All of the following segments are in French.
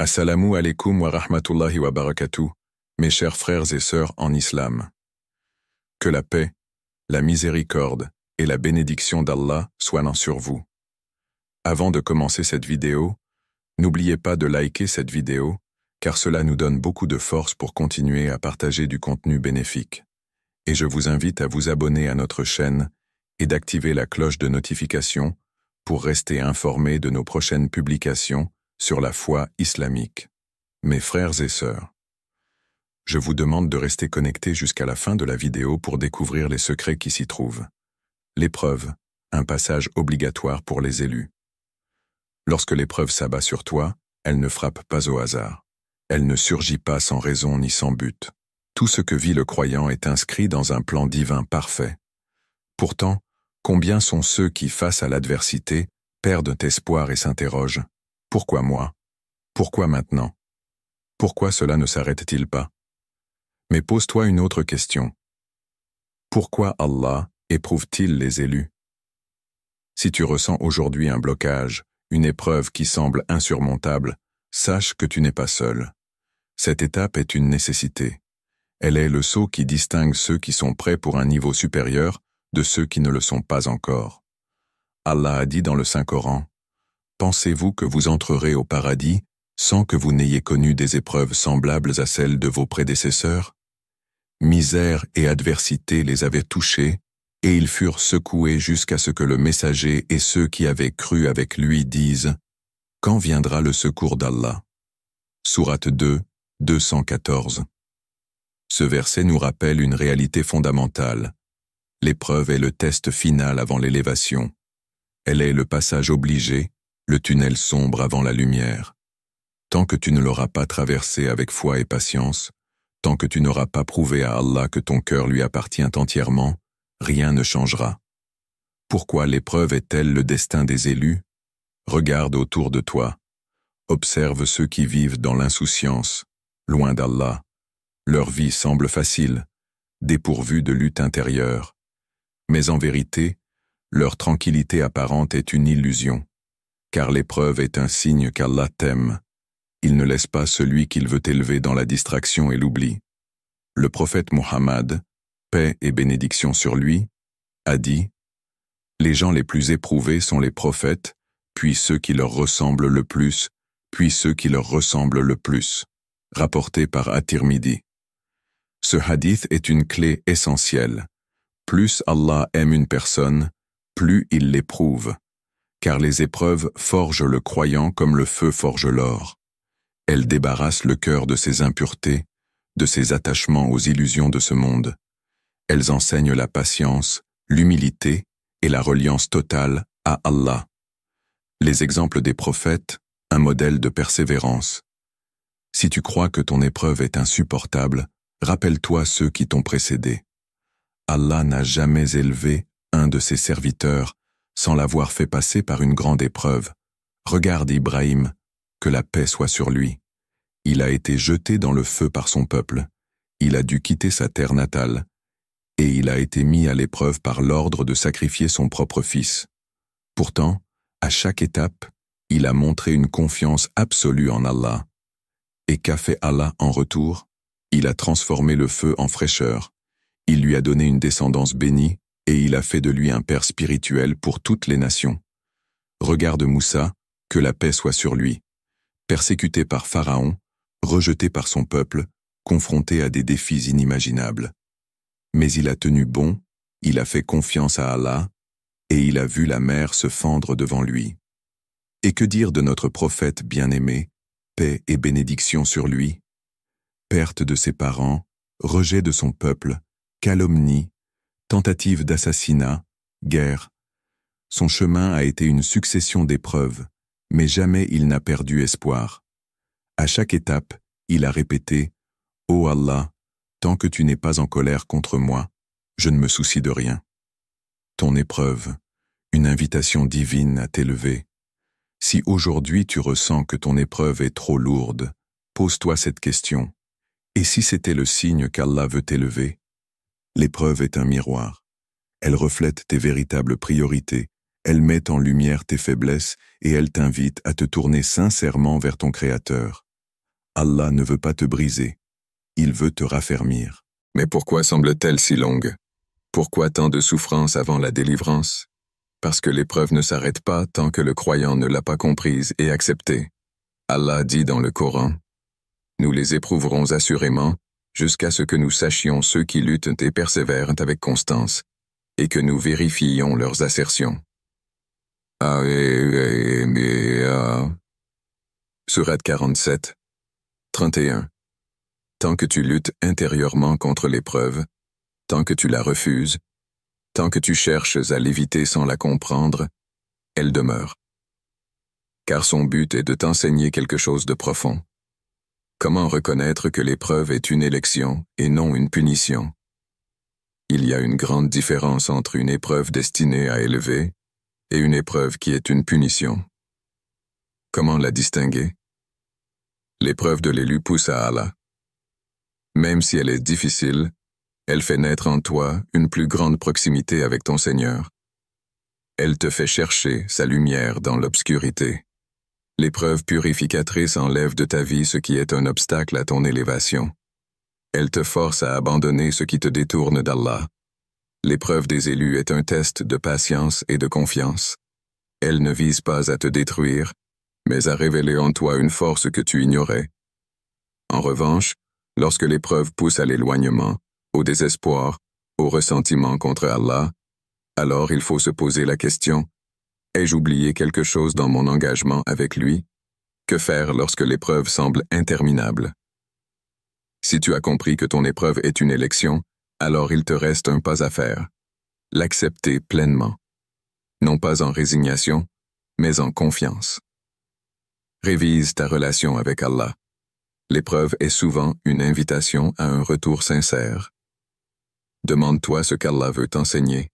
Assalamu alaikum wa rahmatullahi wa barakatuh, mes chers frères et sœurs en islam. Que la paix, la miséricorde et la bénédiction d'Allah soient sur vous. Avant de commencer cette vidéo, n'oubliez pas de liker cette vidéo, car cela nous donne beaucoup de force pour continuer à partager du contenu bénéfique. Et je vous invite à vous abonner à notre chaîne et d'activer la cloche de notification pour rester informé de nos prochaines publications sur la foi islamique. Mes frères et sœurs, je vous demande de rester connectés jusqu'à la fin de la vidéo pour découvrir les secrets qui s'y trouvent. L'épreuve, un passage obligatoire pour les élus. Lorsque l'épreuve s'abat sur toi, elle ne frappe pas au hasard. Elle ne surgit pas sans raison ni sans but. Tout ce que vit le croyant est inscrit dans un plan divin parfait. Pourtant, combien sont ceux qui, face à l'adversité, perdent espoir et s'interrogent: pourquoi moi? Pourquoi maintenant? Pourquoi cela ne s'arrête-t-il pas? Mais pose-toi une autre question. Pourquoi Allah éprouve-t-il les élus? Si tu ressens aujourd'hui un blocage, une épreuve qui semble insurmontable, sache que tu n'es pas seul. Cette étape est une nécessité. Elle est le sceau qui distingue ceux qui sont prêts pour un niveau supérieur de ceux qui ne le sont pas encore. Allah a dit dans le Saint-Coran: pensez-vous que vous entrerez au paradis sans que vous n'ayez connu des épreuves semblables à celles de vos prédécesseurs? Misère et adversité les avaient touchés, et ils furent secoués jusqu'à ce que le messager et ceux qui avaient cru avec lui disent: quand viendra le secours d'Allah? Sourate 2, 214. Ce verset nous rappelle une réalité fondamentale. L'épreuve est le test final avant l'élévation. Elle est le passage obligé, le tunnel sombre avant la lumière. Tant que tu ne l'auras pas traversé avec foi et patience, tant que tu n'auras pas prouvé à Allah que ton cœur lui appartient entièrement, rien ne changera. Pourquoi l'épreuve est-elle le destin des élus? Regarde autour de toi. Observe ceux qui vivent dans l'insouciance, loin d'Allah. Leur vie semble facile, dépourvue de lutte intérieure. Mais en vérité, leur tranquillité apparente est une illusion, car l'épreuve est un signe qu'Allah t'aime. Il ne laisse pas celui qu'il veut élever dans la distraction et l'oubli. Le prophète Muhammad, paix et bénédiction sur lui, a dit: les gens les plus éprouvés sont les prophètes, puis ceux qui leur ressemblent le plus, puis ceux qui leur ressemblent le plus. Rapporté par At-Tirmidhi. Ce hadith est une clé essentielle. Plus Allah aime une personne, plus il l'éprouve, car les épreuves forgent le croyant comme le feu forge l'or. Elles débarrassent le cœur de ses impuretés, de ses attachements aux illusions de ce monde. Elles enseignent la patience, l'humilité et la reliance totale à Allah. Les exemples des prophètes, un modèle de persévérance. Si tu crois que ton épreuve est insupportable, rappelle-toi ceux qui t'ont précédé. Allah n'a jamais élevé un de ses serviteurs sans l'avoir fait passer par une grande épreuve. Regarde Ibrahim, que la paix soit sur lui. Il a été jeté dans le feu par son peuple. Il a dû quitter sa terre natale. Et il a été mis à l'épreuve par l'ordre de sacrifier son propre fils. Pourtant, à chaque étape, il a montré une confiance absolue en Allah. Et qu'a fait Allah en retour? Il a transformé le feu en fraîcheur. Il lui a donné une descendance bénie, et il a fait de lui un père spirituel pour toutes les nations. Regarde Moussa, que la paix soit sur lui. Persécuté par Pharaon, rejeté par son peuple, confronté à des défis inimaginables. Mais il a tenu bon, il a fait confiance à Allah, et il a vu la mer se fendre devant lui. Et que dire de notre prophète bien-aimé, paix et bénédiction sur lui? Perte de ses parents, rejet de son peuple, calomnie, tentative d'assassinat, guerre. Son chemin a été une succession d'épreuves, mais jamais il n'a perdu espoir. À chaque étape, il a répété: ô Allah, tant que tu n'es pas en colère contre moi, je ne me soucie de rien. Ton épreuve, une invitation divine à t'élever. Si aujourd'hui tu ressens que ton épreuve est trop lourde, pose-toi cette question. Et si c'était le signe qu'Allah veut t'élever? L'épreuve est un miroir. Elle reflète tes véritables priorités, elle met en lumière tes faiblesses et elle t'invite à te tourner sincèrement vers ton Créateur. Allah ne veut pas te briser. Il veut te raffermir. Mais pourquoi semble-t-elle si longue? Pourquoi tant de souffrance avant la délivrance? Parce que l'épreuve ne s'arrête pas tant que le croyant ne l'a pas comprise et acceptée. Allah dit dans le Coran, « Nous les éprouverons assurément jusqu'à ce que nous sachions ceux qui luttent et persévèrent avec constance, et que nous vérifiions leurs assertions. » Sourate 47, 31. Tant que tu luttes intérieurement contre l'épreuve, tant que tu la refuses, tant que tu cherches à l'éviter sans la comprendre, elle demeure. Car son but est de t'enseigner quelque chose de profond. Comment reconnaître que l'épreuve est une élection et non une punition? Il y a une grande différence entre une épreuve destinée à élever et une épreuve qui est une punition. Comment la distinguer? L'épreuve de l'élu pousse à Allah. Même si elle est difficile, elle fait naître en toi une plus grande proximité avec ton Seigneur. Elle te fait chercher sa lumière dans l'obscurité. L'épreuve purificatrice enlève de ta vie ce qui est un obstacle à ton élévation. Elle te force à abandonner ce qui te détourne d'Allah. L'épreuve des élus est un test de patience et de confiance. Elle ne vise pas à te détruire, mais à révéler en toi une force que tu ignorais. En revanche, lorsque l'épreuve pousse à l'éloignement, au désespoir, au ressentiment contre Allah, alors il faut se poser la question, ai-je oublié quelque chose dans mon engagement avec lui? Que faire lorsque l'épreuve semble interminable? Si tu as compris que ton épreuve est une élection, alors il te reste un pas à faire. L'accepter pleinement. Non pas en résignation, mais en confiance. Révise ta relation avec Allah. L'épreuve est souvent une invitation à un retour sincère. Demande-toi ce qu'Allah veut t'enseigner.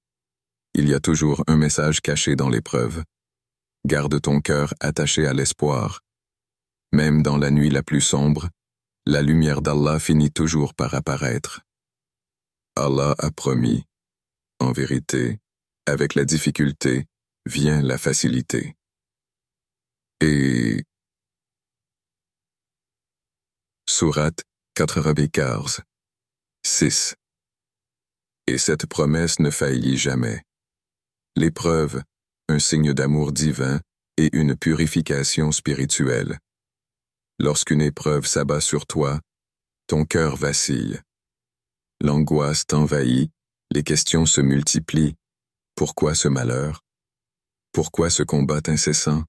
Il y a toujours un message caché dans l'épreuve. Garde ton cœur attaché à l'espoir. Même dans la nuit la plus sombre, la lumière d'Allah finit toujours par apparaître. Allah a promis. En vérité, avec la difficulté vient la facilité. Et Sourate 95, 6. Et cette promesse ne faillit jamais. L'épreuve, un signe d'amour divin et une purification spirituelle. Lorsqu'une épreuve s'abat sur toi, ton cœur vacille. L'angoisse t'envahit, les questions se multiplient. Pourquoi ce malheur? Pourquoi ce combat incessant?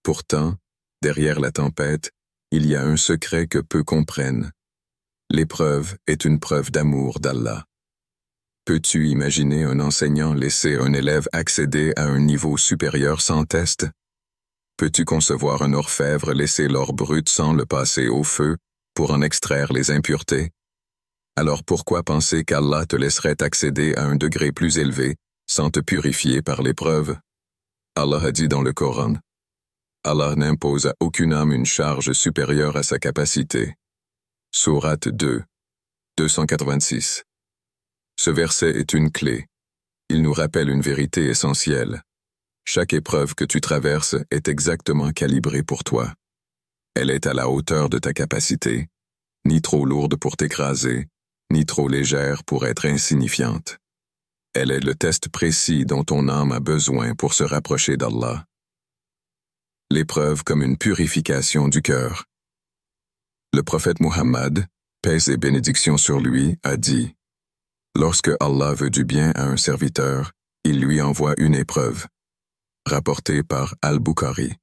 Pourtant, derrière la tempête, il y a un secret que peu comprennent. L'épreuve est une preuve d'amour d'Allah. Peux-tu imaginer un enseignant laisser un élève accéder à un niveau supérieur sans test? Peux-tu concevoir un orfèvre laisser l'or brut sans le passer au feu pour en extraire les impuretés? Alors pourquoi penser qu'Allah te laisserait accéder à un degré plus élevé sans te purifier par l'épreuve? Allah a dit dans le Coran, « Allah n'impose à aucune âme une charge supérieure à sa capacité. » Sourate 2, 286. Ce verset est une clé. Il nous rappelle une vérité essentielle. Chaque épreuve que tu traverses est exactement calibrée pour toi. Elle est à la hauteur de ta capacité, ni trop lourde pour t'écraser, ni trop légère pour être insignifiante. Elle est le test précis dont ton âme a besoin pour se rapprocher d'Allah. L'épreuve comme une purification du cœur. Le prophète Muhammad, paix et bénédiction sur lui, a dit « Lorsque Allah veut du bien à un serviteur, il lui envoie une épreuve. » Rapporté par Al-Bukhari.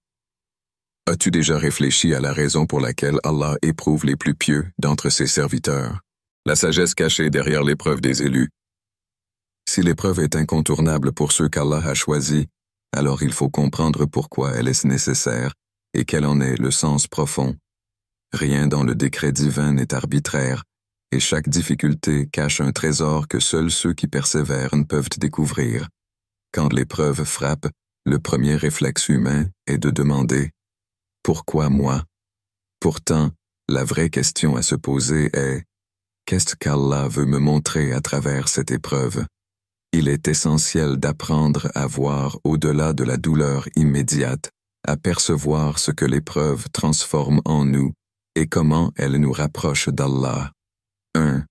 As-tu déjà réfléchi à la raison pour laquelle Allah éprouve les plus pieux d'entre ses serviteurs? La sagesse cachée derrière l'épreuve des élus. Si l'épreuve est incontournable pour ceux qu'Allah a choisis, alors il faut comprendre pourquoi elle est nécessaire et quel en est le sens profond. Rien dans le décret divin n'est arbitraire, et chaque difficulté cache un trésor que seuls ceux qui persévèrent ne peuvent découvrir. Quand l'épreuve frappe, le premier réflexe humain est de demander « Pourquoi moi ?» Pourtant, la vraie question à se poser est « Qu'est-ce qu'Allah veut me montrer à travers cette épreuve ?» Il est essentiel d'apprendre à voir au-delà de la douleur immédiate, à percevoir ce que l'épreuve transforme en nous, et comment elle nous rapproche d'Allah. 1.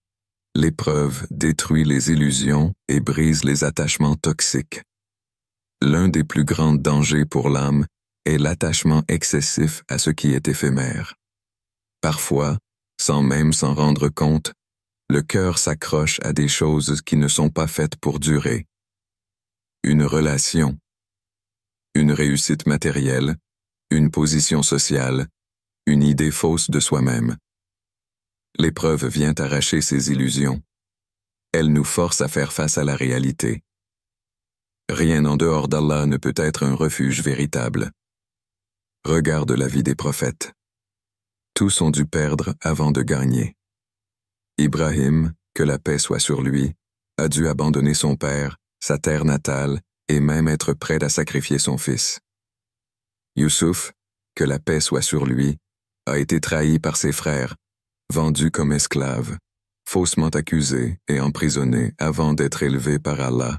L'épreuve détruit les illusions et brise les attachements toxiques. L'un des plus grands dangers pour l'âme est l'attachement excessif à ce qui est éphémère. Parfois, sans même s'en rendre compte, le cœur s'accroche à des choses qui ne sont pas faites pour durer. Une relation, une réussite matérielle, une position sociale, une idée fausse de soi-même. L'épreuve vient arracher ces illusions. Elle nous force à faire face à la réalité. Rien en dehors d'Allah ne peut être un refuge véritable. Regarde la vie des prophètes. Tous ont dû perdre avant de gagner. Ibrahim, que la paix soit sur lui, a dû abandonner son père, sa terre natale, et même être prêt à sacrifier son fils. Youssouf, que la paix soit sur lui, a été trahi par ses frères, vendu comme esclave, faussement accusé et emprisonné avant d'être élevé par Allah.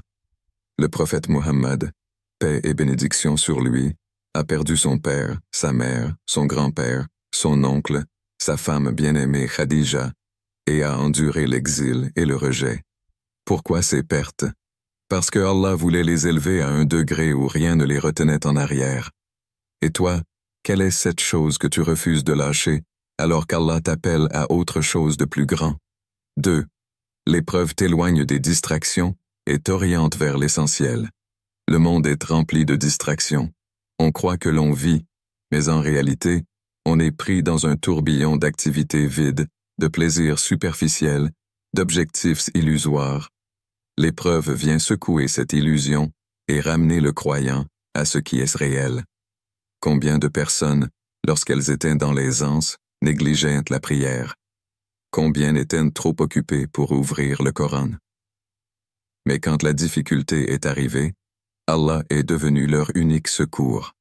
Le prophète Mohammed, paix et bénédiction sur lui, a perdu son père, sa mère, son grand-père, son oncle, sa femme bien-aimée Khadija, et a enduré l'exil et le rejet. Pourquoi ces pertes? Parce que Allah voulait les élever à un degré où rien ne les retenait en arrière. Et toi, quelle est cette chose que tu refuses de lâcher alors qu'Allah t'appelle à autre chose de plus grand? 2. L'épreuve t'éloigne des distractions et t'oriente vers l'essentiel. Le monde est rempli de distractions. On croit que l'on vit, mais en réalité, on est pris dans un tourbillon d'activités vides, de plaisirs superficiels, d'objectifs illusoires. L'épreuve vient secouer cette illusion et ramener le croyant à ce qui est réel. Combien de personnes, lorsqu'elles étaient dans l'aisance, négligeaient la prière? Combien étaient trop occupées pour ouvrir le Coran? Mais quand la difficulté est arrivée, Allah est devenu leur unique secours.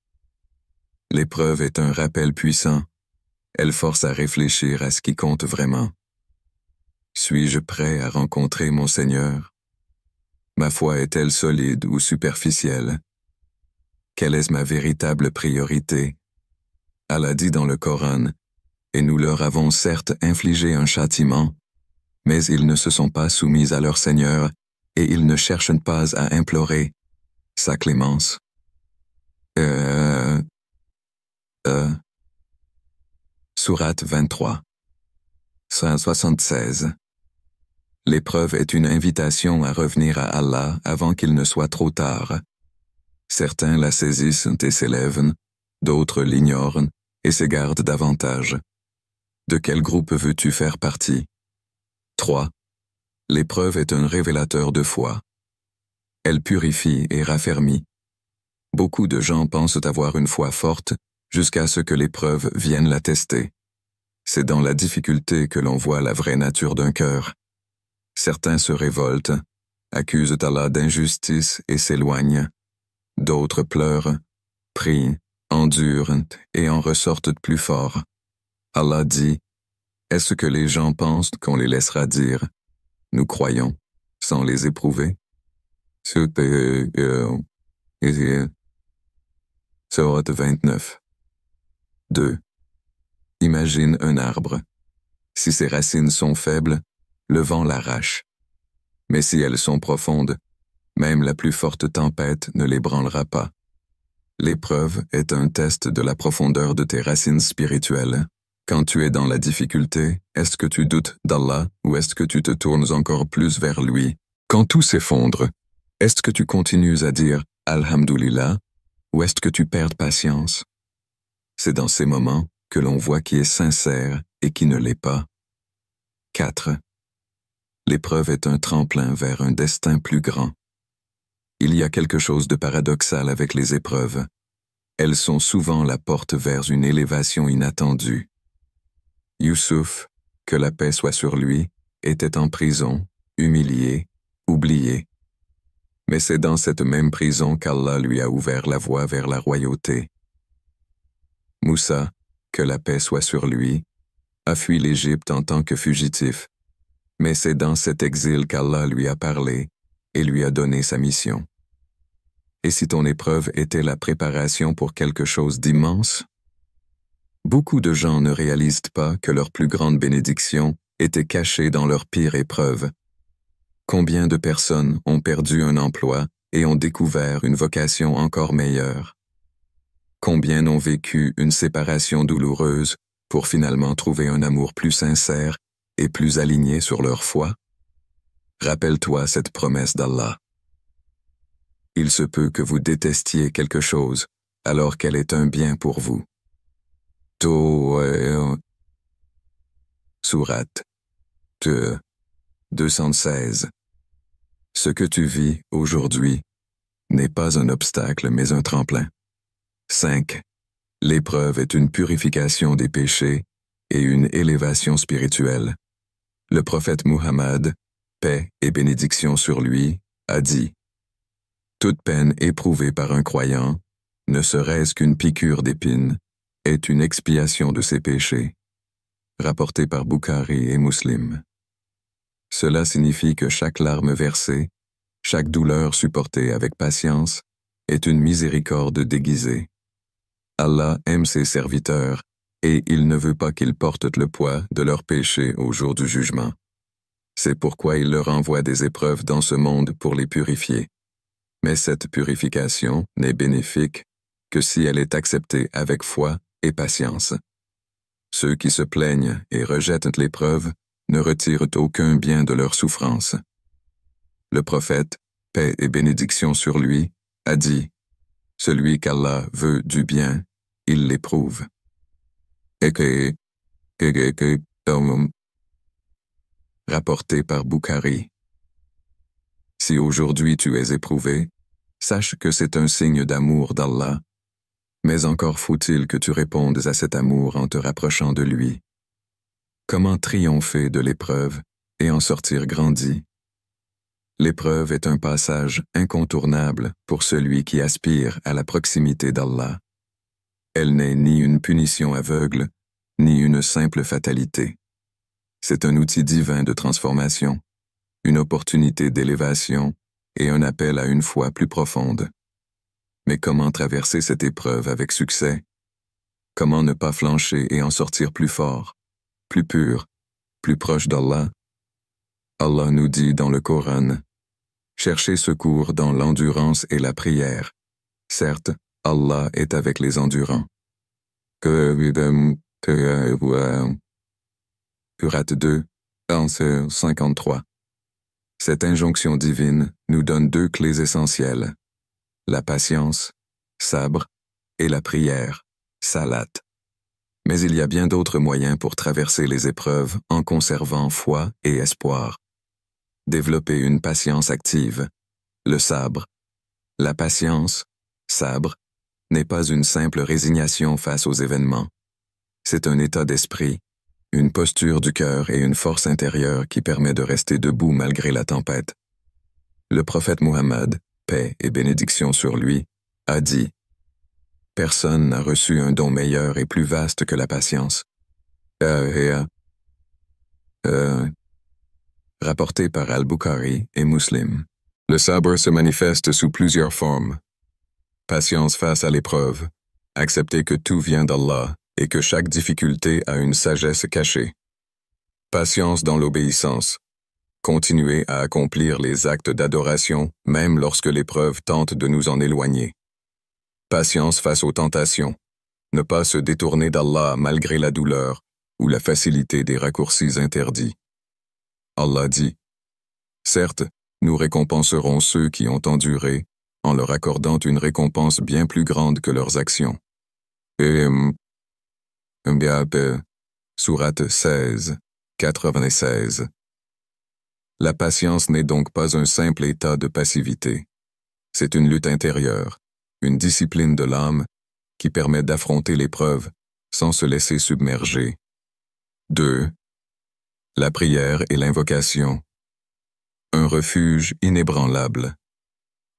L'épreuve est un rappel puissant. Elle force à réfléchir à ce qui compte vraiment. Suis-je prêt à rencontrer mon Seigneur? Ma foi est-elle solide ou superficielle? Quelle est ma véritable priorité? Allah dit dans le Coran, et nous leur avons certes infligé un châtiment, mais ils ne se sont pas soumis à leur Seigneur et ils ne cherchent pas à implorer sa clémence. Sourate 23. 176. L'épreuve est une invitation à revenir à Allah avant qu'il ne soit trop tard. Certains la saisissent et s'élèvent, d'autres l'ignorent et s'égarent davantage. De quel groupe veux-tu faire partie? 3. L'épreuve est un révélateur de foi. Elle purifie et raffermit. Beaucoup de gens pensent avoir une foi forte jusqu'à ce que l'épreuve vienne la tester. C'est dans la difficulté que l'on voit la vraie nature d'un cœur. Certains se révoltent, accusent Allah d'injustice et s'éloignent. D'autres pleurent, prient, endurent et en ressortent plus forts. Allah dit, « Est-ce que les gens pensent qu'on les laissera dire? Nous croyons, sans les éprouver. » Sourate 29. 2. Imagine un arbre. Si ses racines sont faibles, le vent l'arrache. Mais si elles sont profondes, même la plus forte tempête ne l'ébranlera pas. L'épreuve est un test de la profondeur de tes racines spirituelles. Quand tu es dans la difficulté, est-ce que tu doutes d'Allah ou est-ce que tu te tournes encore plus vers lui? Quand tout s'effondre, est-ce que tu continues à dire « Alhamdulillah » ou est-ce que tu perds patience? C'est dans ces moments que l'on voit qui est sincère et qui ne l'est pas. 4. L'épreuve est un tremplin vers un destin plus grand. Il y a quelque chose de paradoxal avec les épreuves. Elles sont souvent la porte vers une élévation inattendue. Youssouf, que la paix soit sur lui, était en prison, humilié, oublié. Mais c'est dans cette même prison qu'Allah lui a ouvert la voie vers la royauté. Moussa, que la paix soit sur lui, a fui l'Égypte en tant que fugitif, mais c'est dans cet exil qu'Allah lui a parlé et lui a donné sa mission. Et si ton épreuve était la préparation pour quelque chose d'immense? Beaucoup de gens ne réalisent pas que leur plus grande bénédiction était cachée dans leur pire épreuve. Combien de personnes ont perdu un emploi et ont découvert une vocation encore meilleure? Combien ont vécu une séparation douloureuse pour finalement trouver un amour plus sincère et plus aligné sur leur foi? Rappelle-toi cette promesse d'Allah. Il se peut que vous détestiez quelque chose alors qu'elle est un bien pour vous. Sourate 216. Ce que tu vis aujourd'hui n'est pas un obstacle mais un tremplin. 5. L'épreuve est une purification des péchés et une élévation spirituelle. Le prophète Muhammad, paix et bénédiction sur lui, a dit: toute peine éprouvée par un croyant, ne serait-ce qu'une piqûre d'épine, est une expiation de ses péchés. Rapporté par Bukhari et Muslim. Cela signifie que chaque larme versée, chaque douleur supportée avec patience, est une miséricorde déguisée. Allah aime ses serviteurs et il ne veut pas qu'ils portent le poids de leurs péchés au jour du jugement. C'est pourquoi il leur envoie des épreuves dans ce monde pour les purifier. Mais cette purification n'est bénéfique que si elle est acceptée avec foi et patience. Ceux qui se plaignent et rejettent l'épreuve ne retirent aucun bien de leur souffrance. Le prophète, paix et bénédiction sur lui, a dit: celui qu'Allah veut du bien, il l'éprouve. Rapporté par Bukhari. Si aujourd'hui tu es éprouvé, sache que c'est un signe d'amour d'Allah, mais encore faut-il que tu répondes à cet amour en te rapprochant de lui. Comment triompher de l'épreuve et en sortir grandi? L'épreuve est un passage incontournable pour celui qui aspire à la proximité d'Allah. Elle n'est ni une punition aveugle, ni une simple fatalité. C'est un outil divin de transformation, une opportunité d'élévation et un appel à une foi plus profonde. Mais comment traverser cette épreuve avec succès? Comment ne pas flancher et en sortir plus fort, plus pur, plus proche d'Allah? Allah nous dit dans le Coran: cherchez secours dans l'endurance et la prière. Certes, Allah est avec les endurants. Surat 2, verset 53. Cette injonction divine nous donne deux clés essentielles: la patience, sabre, et la prière, salat. Mais il y a bien d'autres moyens pour traverser les épreuves en conservant foi et espoir. Développer une patience active, le sabre. La patience, sabre, n'est pas une simple résignation face aux événements. C'est un état d'esprit, une posture du cœur et une force intérieure qui permet de rester debout malgré la tempête. Le prophète Muhammad, paix et bénédiction sur lui, a dit: personne n'a reçu un don meilleur et plus vaste que la patience. Rapporté par Al-Bukhari et Muslim. Le sabre se manifeste sous plusieurs formes. Patience face à l'épreuve, accepter que tout vient d'Allah et que chaque difficulté a une sagesse cachée. Patience dans l'obéissance, continuer à accomplir les actes d'adoration même lorsque l'épreuve tente de nous en éloigner. Patience face aux tentations, ne pas se détourner d'Allah malgré la douleur ou la facilité des raccourcis interdits. Allah dit: certes, nous récompenserons ceux qui ont enduré en leur accordant une récompense bien plus grande que leurs actions. Sourate 16, 96. La patience n'est donc pas un simple état de passivité. C'est une lutte intérieure, une discipline de l'âme qui permet d'affronter l'épreuve sans se laisser submerger. 2. La prière et l'invocation. Un refuge inébranlable.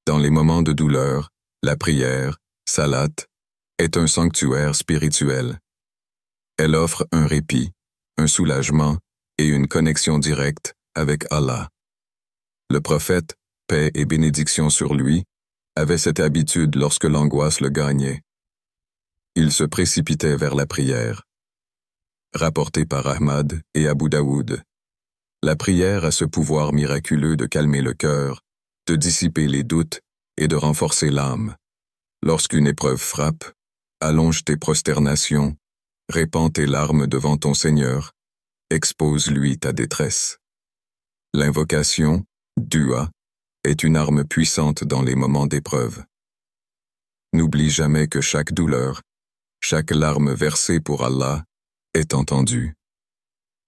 Dans les moments de douleur, la prière, salat, est un sanctuaire spirituel. Elle offre un répit, un soulagement et une connexion directe avec Allah. Le prophète, paix et bénédiction sur lui, avait cette habitude lorsque l'angoisse le gagnait. Il se précipitait vers la prière. Rapporté par Ahmad et Abu Daoud. La prière a ce pouvoir miraculeux de calmer le cœur, de dissiper les doutes et de renforcer l'âme. Lorsqu'une épreuve frappe, allonge tes prosternations, répands tes larmes devant ton Seigneur, expose-lui ta détresse. L'invocation, dua, est une arme puissante dans les moments d'épreuve. N'oublie jamais que chaque douleur, chaque larme versée pour Allah, est entendue.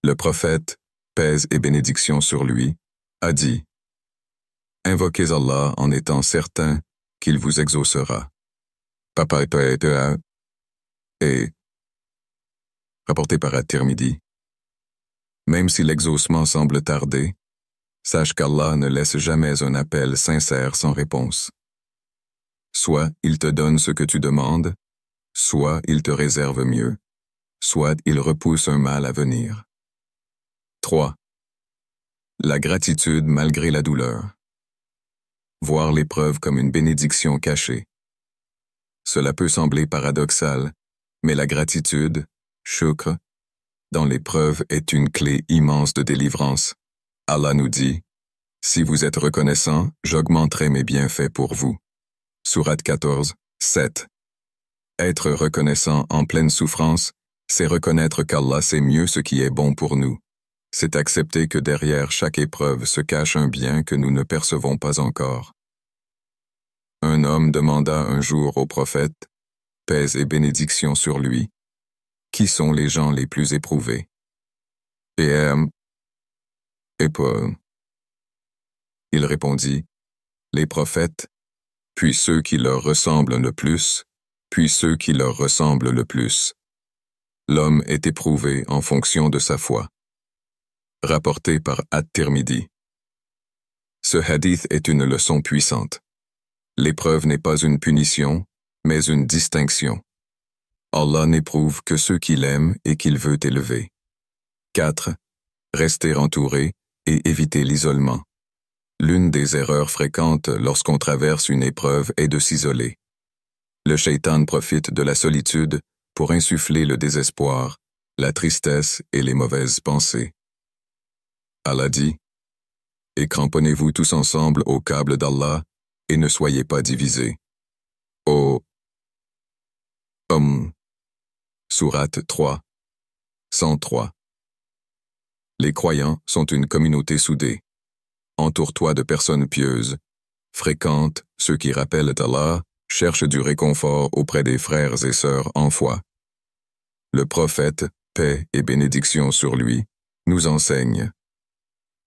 Le prophète, paix et bénédiction sur lui, a dit « Invoquez Allah en étant certain qu'il vous exaucera. » Papa et rapporté par At-Tirmidhi. Même si l'exaucement semble tarder, sache qu'Allah ne laisse jamais un appel sincère sans réponse. Soit il te donne ce que tu demandes, soit il te réserve mieux, soit il repousse un mal à venir. 3. La gratitude malgré la douleur. Voir l'épreuve comme une bénédiction cachée. Cela peut sembler paradoxal, mais la gratitude, shukr, dans l'épreuve est une clé immense de délivrance. Allah nous dit « Si vous êtes reconnaissant, j'augmenterai mes bienfaits pour vous. » Sourate 14, 7. Être reconnaissant en pleine souffrance, c'est reconnaître qu'Allah sait mieux ce qui est bon pour nous. C'est accepter que derrière chaque épreuve se cache un bien que nous ne percevons pas encore. Un homme demanda un jour au prophète, paix et bénédiction sur lui, qui sont les gens les plus éprouvés? Et Paul. Il répondit, les prophètes, puis ceux qui leur ressemblent le plus, puis ceux qui leur ressemblent le plus. L'homme est éprouvé en fonction de sa foi. Rapporté par At-Tirmidhi. Ce hadith est une leçon puissante. L'épreuve n'est pas une punition, mais une distinction. Allah n'éprouve que ceux qu'il aime et qu'il veut élever. 4. Rester entouré et éviter l'isolement. L'une des erreurs fréquentes lorsqu'on traverse une épreuve est de s'isoler. Le shaitan profite de la solitude pour insuffler le désespoir, la tristesse et les mauvaises pensées. Allah dit, « Et cramponnez-vous tous ensemble au câble d'Allah et ne soyez pas divisés. » Sourate 3, 103. Les croyants sont une communauté soudée. Entoure-toi de personnes pieuses. Fréquente ceux qui rappellent Allah, cherche du réconfort auprès des frères et sœurs en foi. Le prophète, paix et bénédiction sur lui, nous enseigne.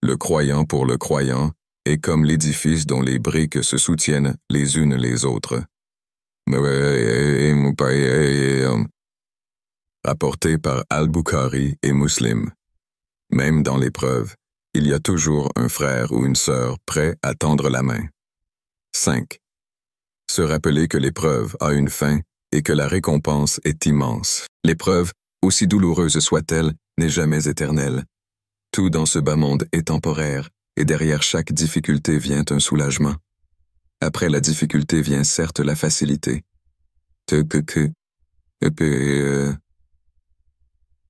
Le croyant pour le croyant est comme l'édifice dont les briques se soutiennent les unes les autres. Rapporté par Al-Bukhari et Muslim. Même dans l'épreuve, il y a toujours un frère ou une sœur prêt à tendre la main. 5. Se rappeler que l'épreuve a une fin et que la récompense est immense. L'épreuve, aussi douloureuse soit-elle, n'est jamais éternelle. Tout dans ce bas monde est temporaire, et derrière chaque difficulté vient un soulagement. Après la difficulté vient certes la facilité.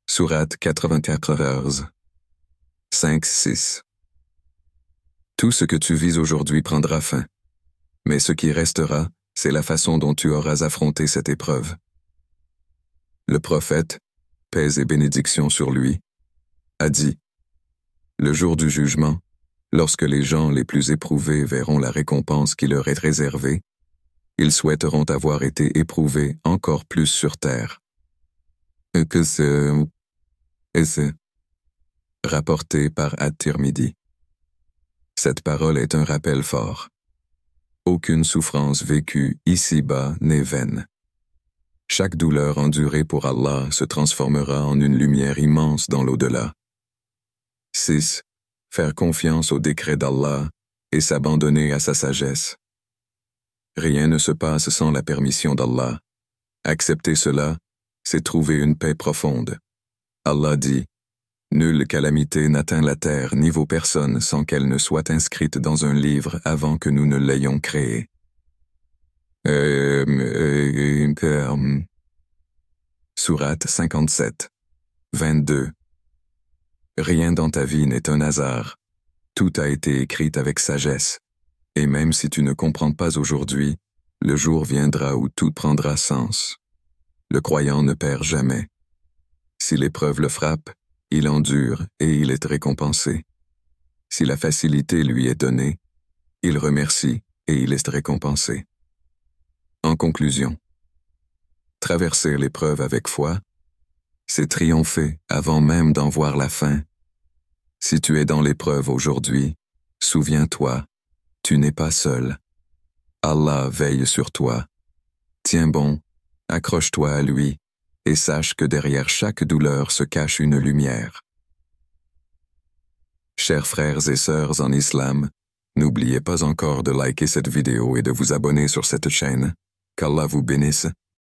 Sourate 94. 5-6. Tout ce que tu vis aujourd'hui prendra fin. Mais ce qui restera, c'est la façon dont tu auras affronté cette épreuve. Le prophète, paix et bénédiction sur lui, a dit, « Le jour du jugement, lorsque les gens les plus éprouvés verront la récompense qui leur est réservée, ils souhaiteront avoir été éprouvés encore plus sur terre. » Rapporté par At-Tirmidhi. Cette parole est un rappel fort. Aucune souffrance vécue ici-bas n'est vaine. Chaque douleur endurée pour Allah se transformera en une lumière immense dans l'au-delà. 6. Faire confiance au décret d'Allah et s'abandonner à sa sagesse. Rien ne se passe sans la permission d'Allah. Accepter cela, c'est trouver une paix profonde. Allah dit, « Nulle calamité n'atteint la terre ni vos personnes sans qu'elle ne soit inscrite dans un livre avant que nous ne l'ayons créée. » Sourate 57. 22. Rien dans ta vie n'est un hasard. Tout a été écrit avec sagesse. Et même si tu ne comprends pas aujourd'hui, le jour viendra où tout prendra sens. Le croyant ne perd jamais. Si l'épreuve le frappe, il endure et il est récompensé. Si la facilité lui est donnée, il remercie et il est récompensé. En conclusion, traverser l'épreuve avec foi, c'est triompher avant même d'en voir la fin. Si tu es dans l'épreuve aujourd'hui, souviens-toi, tu n'es pas seul. Allah veille sur toi. Tiens bon, accroche-toi à lui, et sache que derrière chaque douleur se cache une lumière. Chers frères et sœurs en islam, n'oubliez pas encore de liker cette vidéo et de vous abonner sur cette chaîne. Qu'Allah vous bénisse.